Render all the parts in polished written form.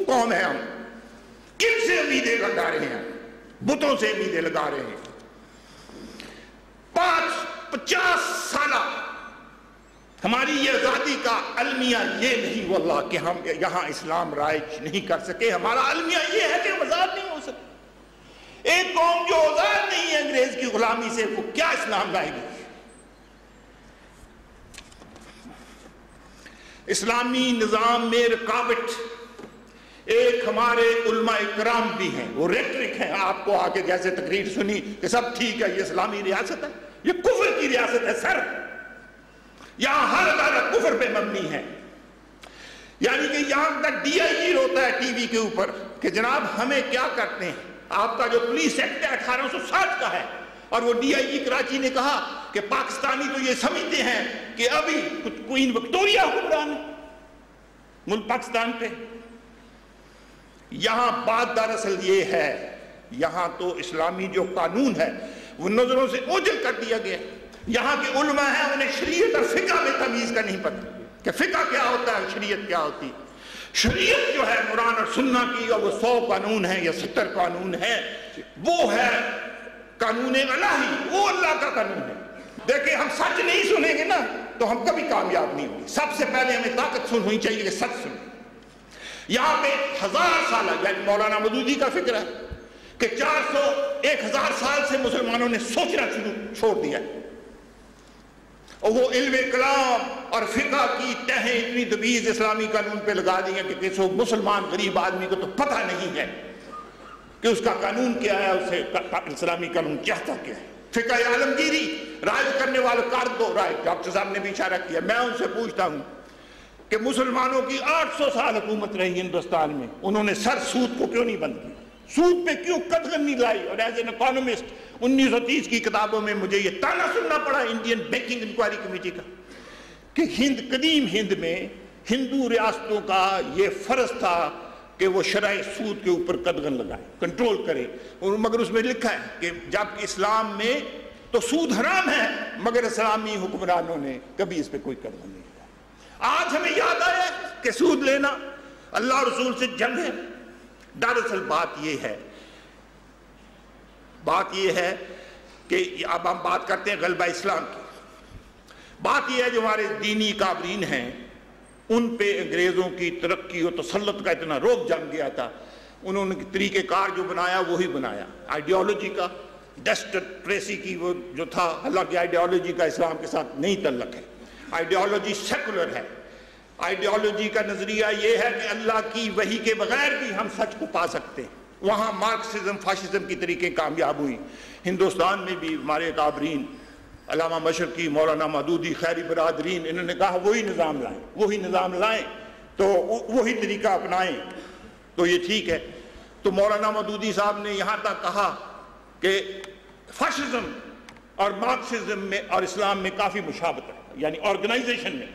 قوم ہے ہم. کن سے امیدیں لگا رہے ہیں؟ بتوں سے امیدیں لگا رہے ہیں. 50 سالہ ہماری یہ آزادی کا المیہ یہ نہیں واللہ کہ ہم یہاں اسلام رائج نہیں کر سکے. ہمارا المیہ یہ ہے کہ ہم آزاد نہیں ہو سکے. ایک قوم جو آزاد نہیں ہے انگریز کی غلامی سے، وہ کیا اسلام لائے گی؟ اسلامی نظام میں رکاوٹ ایک ہمارے علماء کرام بھی ہیں، وہ ریٹرک ہیں. آپ کو آگے جیسے تقریر سنی کہ سب ٹھیک ہے، یہ اسلامی ریاست ہے، یہ کفر کی ریاست ہے سر. یہاں ہر عدالت کفر پہ مبنی ہے. یعنی کہ یہاں تک ڈی آئی جی روتا ہے ٹی وی کے اوپر کہ جناب ہمیں کیا کرتے ہیں. آپ کا جو پولیس ایکٹ ہے 1860 کا ہے، اور وہ ڈی آئی جی کراچی نے کہا کہ پاکستانی تو یہ سمجھتے ہیں کہ ابھی کوئین وکٹوریہ حکمران ہے ملک پاکستان پہ. یہاں بات دراصل یہ ہے، یہاں تو اسلامی جو قانون ہے وہ نظروں سے اوجھل کر دیا گیا. یہاں کے علماء ہیں، انہیں شریعت اور فقہ میں تمیز کا نہیں پتہ کہ فقہ کیا ہوتا ہے، شریعت کیا ہوتی. شریعت جو ہے قرآن اور سنہ کی، اور وہ 100 قانون ہیں یا 70 قانون ہیں، وہ ہے قانون الہی، وہ اللہ کا قانون ہے. دیکھیں ہم سچ نہیں سنیں گے نا تو ہم کبھی کامیاب نہیں ہوں گے. سب سے پہلے ہمیں طاقت ہونی چاہیے کہ سچ سنیں. یہاں پہ 1000 سالہ یعنی مولانا مودودی کا فکر ہے کہ 1000 سال سے مسلمانوں نے سوچنا چھوڑ دیا ہے، اور وہ علم کلام اور فقہ کی تہیں اتنی دبیز اسلامی قانون پہ لگا دی ہے کہ کسی مسلمان غریب آدمی کو تو پتہ نہیں ہے کہ اس کا قانون کیا ہے، اسے اسلامی قانون چاہتا کیا ہے. فقہ عالمگیری رائج کرنے والے کر دو رائے، ڈاکٹر صاحب نے بھی اشارہ کیا. میں ان سے پوچھتا ہوں کہ مسلمانوں کی 800 سال حکومت رہی ہندوستان میں، انہوں نے سر سود کو کیوں نہیں بند کیا؟ سود پہ کیوں قدغن نہیں لائی؟ اور ایز این اکانومسٹ 1930 کی کتابوں میں مجھے یہ تانا سننا پڑا انڈین بینکنگ انکوائری کمیٹی کا کہ قدیم ہند میں ہندو ریاستوں کا یہ فرض تھا کہ وہ شرح سود کے اوپر قدغن لگائے، کنٹرول کرے. مگر اس میں لکھا ہے کہ جب اسلام میں تو سود حرام ہے، مگر اسلامی حکمرانوں نے کبھی اس پہ کوئی قدغن نہیں لگایا. آج ہمیں یاد آیا کہ سود لینا اللہ رسول سے جنگ ہے. دراصل بات یہ ہے کہ اب ہم بات کرتے ہیں غلبہ اسلام کی. بات یہ ہے جو ہمارے دینی کابرین ہیں ان پہ انگریزوں کی ترقی و تسلط کا اتنا روب جم گیا تھا، انہوں نے طریقہ کار جو بنایا وہی بنایا. آئیڈیالوجی کا ڈسٹر ٹریسی کی وہ جو تھا، حالانکہ آئیڈیالوجی کا اسلام کے ساتھ نہیں تعلق ہے. آئیڈیالوجی سیکولر ہے. آئیڈیالوجی کا نظریہ یہ ہے کہ اللہ کی وحی کے بغیر بھی ہم سچ کو پا سکتے ہیں. وہاں مارکسزم فاشزم کی طریقیں کامیاب ہوئی. ہندوستان میں بھی ہمارے کابرین علامہ مشرقی، مولانا مودودی، خیری برادرین، انہوں نے کہا وہی نظام لائیں تو وہی طریقہ اپنائیں تو یہ ٹھیک ہے. تو مولانا مودودی صاحب نے یہاں تک کہا کہ فاشزم اور مارکسزم میں اور اسلام میں کافی مشابہت ہے، یعنی آرگنائزیشن میں.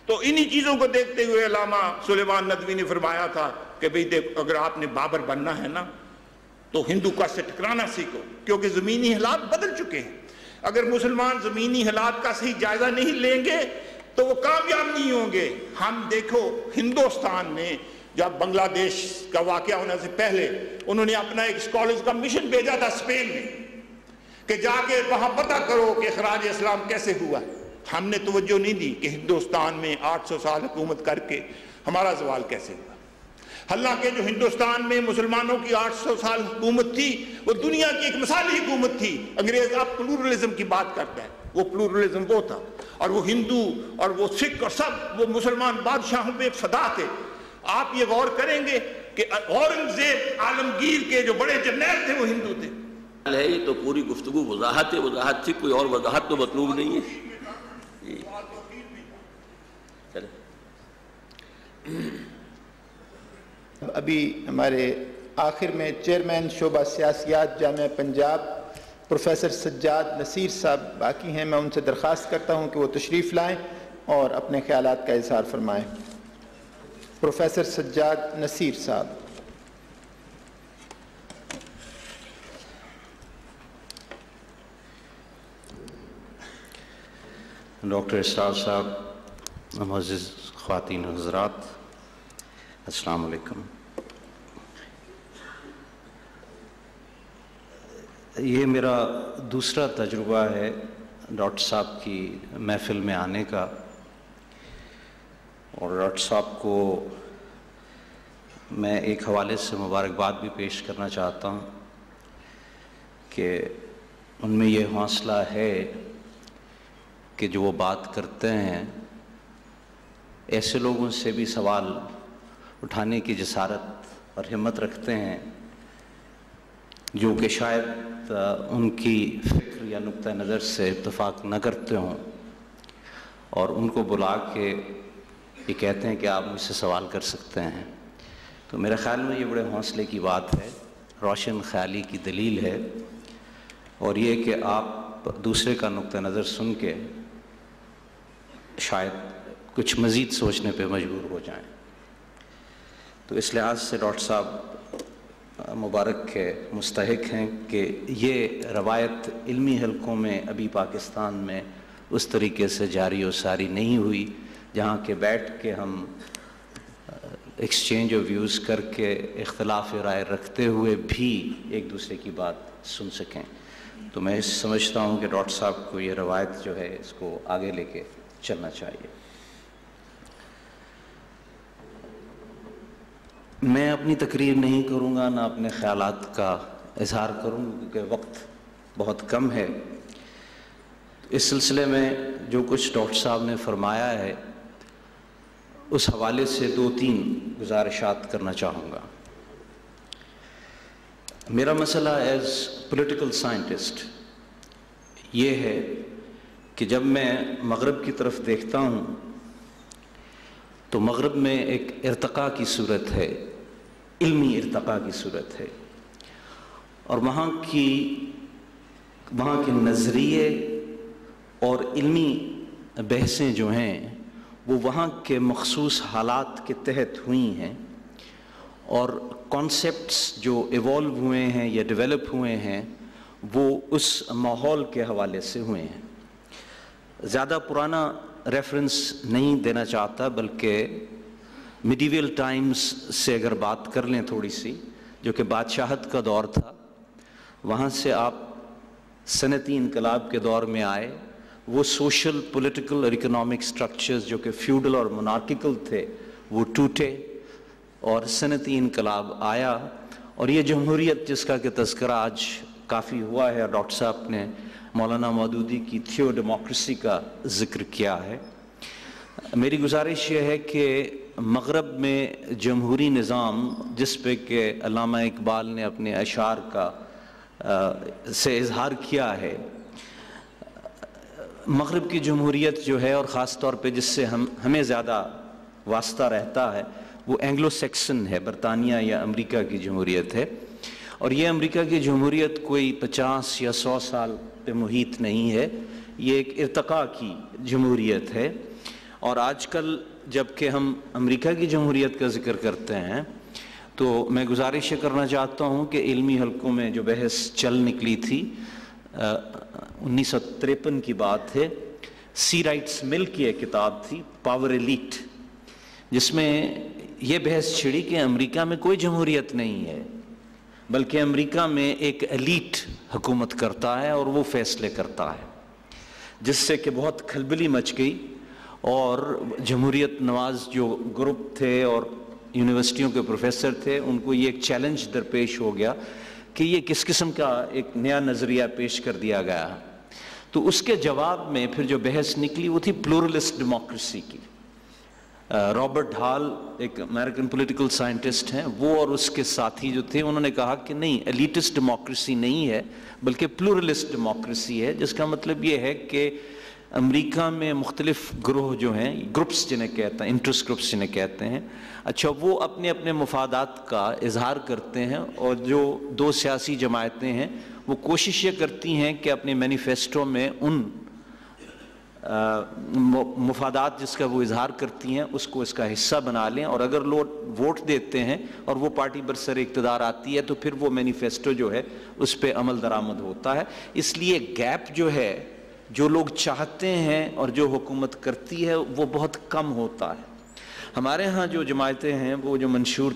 تو انہی چیزوں کو دیکھتے ہوئے علامہ سلیمان ندوی نے فرمایا تھا کہ بھئی دیکھ، اگر آپ نے بابر بننا ہے نا تو ہندو کا سے ٹکرانا سیکھو، کیونکہ زمینی حالات بدل چکے ہیں. اگر مسلمان زمینی حالات کا صحیح جائزہ نہیں لیں گے تو وہ کامیاب نہیں ہوں گے. ہم دیکھو ہندوستان نے جب بنگلہ دیش کا واقعہ ہونے سے پہلے انہوں نے اپنا ایک اسکالرز کا مشن بھیجا تھا اسپین میں کہ جا کے وہاں پتہ کرو کہ اخراج اسلام کیسے ہوا. ہم نے توجہ نہیں دی کہ ہندوستان میں 800 سال حکومت کر کے ہمارا زوال کیسے ہوا. حالانکہ جو ہندوستان میں مسلمانوں کی 800 سال حکومت تھی وہ دنیا کی ایک مثالی حکومت تھی. انگریز اب پلورلزم کی بات کرتا ہے، وہ پلورلزم وہ تھا، اور وہ ہندو اور وہ سکھ اور سب وہ مسلمان بادشاہوں پہ فدا تھے. آپ یہ غور کریں گے کہ اورنگزیب عالمگیر کے جو بڑے جرنیل تھے وہ ہندو تھے. یہ تو پوری گفتگو وضاحت تھی، کوئی اور وضاحت تو مطلوب نہیں ہے. ابھی ہمارے آخر میں چیئرمین شعبہ سیاسیات جامعہ پنجاب پروفیسر سجاد نصیر صاحب باقی ہیں. میں ان سے درخواست کرتا ہوں کہ وہ تشریف لائیں اور اپنے خیالات کا اظہار فرمائیں. پروفیسر سجاد نصیر صاحب. ڈاکٹر اسرار صاحب، معزز خواتین و حضرات، السلام علیکم. یہ میرا دوسرا تجربہ ہے ڈاکٹر صاحب کی محفل میں آنے کا، اور ڈاکٹر صاحب کو میں ایک حوالے سے مبارکباد بھی پیش کرنا چاہتا ہوں کہ ان میں یہ حوصلہ ہے کہ جو وہ بات کرتے ہیں ایسے لوگوں سے بھی سوال اٹھانے کی جسارت اور ہمت رکھتے ہیں جو کہ شاید ان کی فکر یا نقطہ نظر سے اتفاق نہ کرتے ہوں، اور ان کو بلا کے یہ کہتے ہیں کہ آپ مجھ سے سوال کر سکتے ہیں. تو میرے خیال میں یہ بڑے حوصلے کی بات ہے، روشن خیالی کی دلیل ہے، اور یہ کہ آپ دوسرے کا نقطہ نظر سن کے شاید کچھ مزید سوچنے پہ مجبور ہو جائیں. تو اس لحاظ سے ڈاکٹر صاحب مبارک کے مستحق ہیں کہ یہ روایت علمی حلقوں میں ابھی پاکستان میں اس طریقے سے جاری و ساری نہیں ہوئی جہاں کہ بیٹھ کے ہم ایکسچینج آف ویوز کر کے اختلاف رائے رکھتے ہوئے بھی ایک دوسرے کی بات سن سکیں. تو میں سمجھتا ہوں کہ ڈاکٹر صاحب کو یہ روایت جو ہے اس کو آگے لے کے چلنا چاہیے. میں اپنی تقریر نہیں کروں گا، نہ اپنے خیالات کا اظہار کروں گا کیونکہ وقت بہت کم ہے. اس سلسلے میں جو کچھ ڈاکٹر صاحب نے فرمایا ہے اس حوالے سے 2-3 گزارشات کرنا چاہوں گا. میرا مسئلہ ایز پولیٹیکل سائنٹسٹ یہ ہے کہ جب میں مغرب کی طرف دیکھتا ہوں تو مغرب میں ایک ارتقاء کی صورت ہے، علمی ارتقاء کی صورت ہے، اور وہاں کے نظریے اور علمی بحثیں جو ہیں وہ وہاں کے مخصوص حالات کے تحت ہوئی ہیں، اور کانسیپٹس جو ایوالو ہوئے ہیں یا ڈیولپ ہوئے ہیں وہ اس ماحول کے حوالے سے ہوئے ہیں. زیادہ پرانا ریفرنس نہیں دینا چاہتا، بلکہ میڈیول ٹائمز سے اگر بات کر لیں تھوڑی سی، جو کہ بادشاہت کا دور تھا، وہاں سے آپ صنعتی انقلاب کے دور میں آئے، وہ سوشل پولیٹیکل اور اکنامک سٹرکچرز جو کہ فیوڈل اور مونارکیکل تھے وہ ٹوٹے اور صنعتی انقلاب آیا، اور یہ جمہوریت جس کا کہ تذکرہ آج کافی ہوا ہے، اور ڈاکٹر صاحب نے مولانا مودودی کی تھیو ڈیموکریسی کا ذکر کیا ہے. میری گزارش یہ ہے کہ مغرب میں جمہوری نظام جس پہ کہ علامہ اقبال نے اپنے اشعار کا سے اظہار کیا ہے، مغرب کی جمہوریت جو ہے، اور خاص طور پہ جس سے ہمیں زیادہ واسطہ رہتا ہے، وہ اینگلو سیکسن ہے، برطانیہ یا امریکہ کی جمہوریت ہے. اور یہ امریکہ کی جمہوریت کوئی 50 یا 100 سال پہ محیط نہیں ہے، یہ ایک ارتقاء کی جمہوریت ہے. اور آج کل جب کہ ہم امریکہ کی جمہوریت کا ذکر کرتے ہیں تو میں گزارش کرنا چاہتا ہوں کہ علمی حلقوں میں جو بحث چل نکلی تھی 1953 کی بات ہے، سی رائٹس مل کی ایک کتاب تھی پاور ایلیٹ، جس میں یہ بحث چھڑی کہ امریکہ میں کوئی جمہوریت نہیں ہے، بلکہ امریکہ میں ایک ایلیٹ حکومت کرتا ہے اور وہ فیصلے کرتا ہے، جس سے کہ بہت کھلبلی مچ گئی. اور جمہوریت نواز جو گروپ تھے اور یونیورسٹیوں کے پروفیسر تھے، ان کو یہ ایک چیلنج درپیش ہو گیا کہ یہ کس قسم کا ایک نیا نظریہ پیش کر دیا گیا. تو اس کے جواب میں پھر جو بحث نکلی وہ تھی پلورلسٹ ڈیموکریسی کی. رابرٹ ہال ایک امریکن پولیٹیکل سائنٹسٹ ہیں، وہ اور اس کے ساتھی جو تھے انہوں نے کہا کہ نہیں، ایلیٹسٹ ڈیموکریسی نہیں ہے بلکہ پلورلسٹ ڈیموکریسی ہے، جس کا مطلب یہ ہے کہ امریکہ میں مختلف گروہ جو ہیں، گروپس جنہیں کہتے ہیں، انٹرسٹ گروپس جنہیں کہتے ہیں، اچھا وہ اپنے اپنے مفادات کا اظہار کرتے ہیں، اور جو 2 سیاسی جماعتیں ہیں وہ کوشش یہ کرتی ہیں کہ اپنے مینیفیسٹو میں ان مفادات جس کا وہ اظہار کرتی ہیں اس کو اس کا حصہ بنا لیں، اور اگر لوگ ووٹ دیتے ہیں اور وہ پارٹی برسر اقتدار آتی ہے تو پھر وہ مینیفیسٹو جو ہے اس پہ عمل درآمد ہوتا ہے. اس لیے گیپ جو ہے، جو لوگ چاہتے ہیں اور جو حکومت کرتی ہے، وہ بہت کم ہوتا ہے. ہمارے ہاں جو جماعتیں ہیں وہ جو منشور